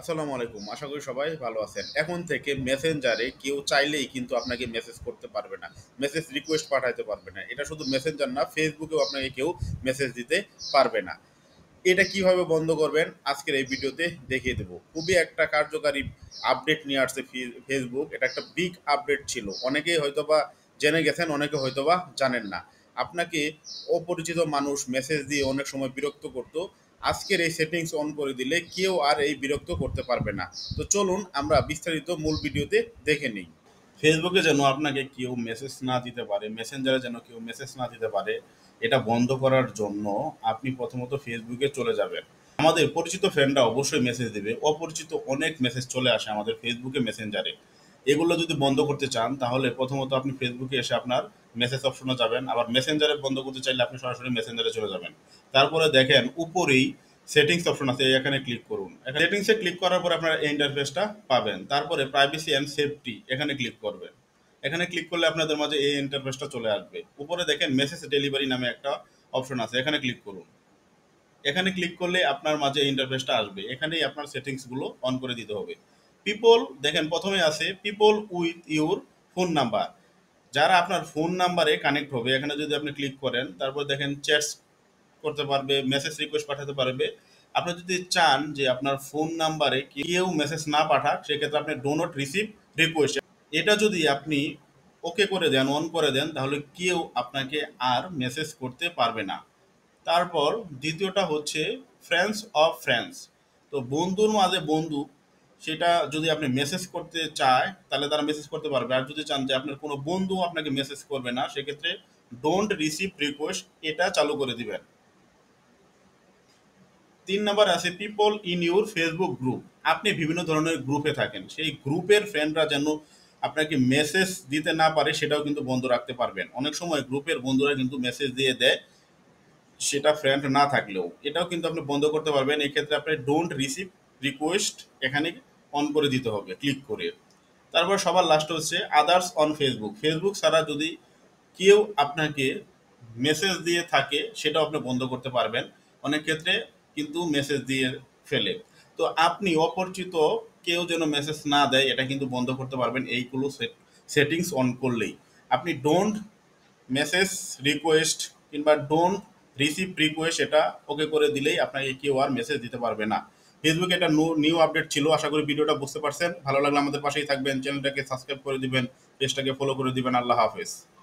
আসসালামু আলাইকুম। আশা করি সবাই ভালো আছেন। এখন থেকে মেসেঞ্জারে কেউ চাইলেই কিন্তু আপনাকে মেসেজ করতে পারবে না। মেসেজ রিকোয়েস্ট পাঠাইতে পারবে না। এটা শুধু মেসেঞ্জার না, ফেসবুকেও আপনাকে কেউ মেসেজ দিতে পারবে না। এটা কিভাবে বন্ধ করবেন আজকের এই ভিডিওতে দেখিয়ে দেব। খুবই একটা কার্যকারী আপডেট নিয়ে আসছে ফেসবুক। এটা একটা বিগ আপডেট ছিল। অনেকেই হয়তোবা জেনে গেছেন, অনেকে হয়তোবা জানেন না। আপনাকে অপরিচিত মানুষ মেসেজ দিয়ে অনেক সময় বিরক্ত করত। আজকের এই সেটিংস অন করে দিলে কেউ আর এই বিরক্ত করতে পারবে না। তো চলুন আমরা বিস্তারিত মূল ভিডিওতে দেখে নিই। ফেসবুকে যেন আপনাকে কেউ মেসেজ না দিতে পারে, মেসেঞ্জারে যেন কেউ মেসেজ না দিতে পারে, এটা বন্ধ করার জন্য আপনি প্রথমত ফেসবুকে চলে যাবেন। আমাদের পরিচিত ফ্রেন্ডরা অবশ্যই মেসেজ দেবে, অপরিচিত অনেক মেসেজ চলে আসে আমাদের ফেসবুকে, মেসেঞ্জারে। এগুলো যদি বন্ধ করতে চান তাহলে প্রথমত আপনি ফেসবুকে এসে আপনার মেসেজ অপশনে যাবেন। আবার মেসেঞ্জারে বন্ধ করতে চাইলে আপনি সরাসরি মেসেঞ্জারে চলে যাবেন। তারপরে দেখেন উপরেই সেটিংস অপশন আছে, এখানে ক্লিক করুন। সেটিংসে ক্লিক করার পর আপনারা এই ইন্টারফেসটা পাবেন। তারপরে প্রাইভেসি অ্যান্ড সেফটি এখানে ক্লিক করবেন। এখানে ক্লিক করলে আপনাদের মাঝে এই ইন্টারফেসটা চলে আসবে। উপরে দেখেন মেসেজ ডেলিভারি নামে একটা অপশন আছে, এখানে ক্লিক করুন। এখানে ক্লিক করলে আপনার মাঝে এই ইন্টারফেসটা আসবে। এখানেই আপনার সেটিংসগুলো অন করে দিতে হবে। পিপল, দেখেন প্রথমে আছে people with your phone number. যারা আপনার ফোন নাম্বারে কানেক্ট হবে, এখানে যদি আপনি ক্লিক করেন, তারপর দেখেন চ্যাটস করতে পারবে, মেসেজ রিকোয়েস্ট পাঠাতে পারবে। আপনি যদি চান যে আপনার ফোন নাম্বারে কেউ মেসেজ না পাঠাক, সেক্ষেত্রে আপনি ডো নট রিসিভ রিকোয়েস্ট, এটা যদি আপনি ওকে করে দেন, অন করে দেন, তাহলে কেউ আপনাকে আর মেসেজ করতে পারবে না। তারপর দ্বিতীয়টা হচ্ছে ফ্রেন্ডস অফ ফ্রেন্ডস। তো বন্ধুর মাঝে বন্ধু, সেটা যদি আপনি মেসেজ করতে চায় তাহলে তারা মেসেজ করতে পারবে। আর যদি চান যে আপনার কোনো বন্ধু আপনাকে মেসেজ করবে না, সেক্ষেত্রে ডোন্ট রিসিভ রিকোয়েস্ট এটা চালু করে দিবেন। ৩ নাম্বার আছে people in your Facebook group. আপনি বিভিন্ন ধরনের গ্রুপে থাকেন, সেই গ্রুপের ফ্রেন্ডরা যেন আপনাকে মেসেজ দিতে না পারে, সেটাও কিন্তু বন্ধ রাখতে পারবেন। অনেক সময় গ্রুপের বন্ধুরা কিন্তু মেসেজ দিয়ে দেয়, সেটা ফ্রেন্ড না থাকলেও, এটাও কিন্তু আপনি বন্ধ করতে পারবেন। এক্ষেত্রে আপনি ডোন্ট রিসিভ রিকোয়েস্ট এখানে অন করে দিতে হবে ক্লিক করে। তারপর সবার লাস্ট হচ্ছে আদার্স অন ফেসবুক। ফেসবুক ছাড়া যদি কেউ আপনাকে মেসেজ দিয়ে থাকে, সেটাও আপনি বন্ধ করতে পারবেন। অনেক ক্ষেত্রে কিন্তু মেসেজ দিয়ে ফেলে। তো আপনি অপরিচিত কেউ যেন মেসেজ না দেয়, এটা কিন্তু বন্ধ করতে পারবেন এইগুলো সেটিংস অন করলেই। আপনি ডোন্ট মেসেজ রিকোয়েস্ট কিংবা ডোন্ট রিসিভ রিকোয়েস্ট এটা ওকে করে দিলেই আপনাকে কেউ আর মেসেজ দিতে পারবে না। ফেসবুকে একটা নিউ আপডেট ছিল। আশা করি ভিডিওটা বুঝতে পারছেন। ভালো লাগলে আমাদের পাশেই থাকবেন, চ্যানেলটাকে সাবস্ক্রাইব করে দিবেন, পেজটাকে ফলো করে দিবেন। আল্লাহ হাফেজ।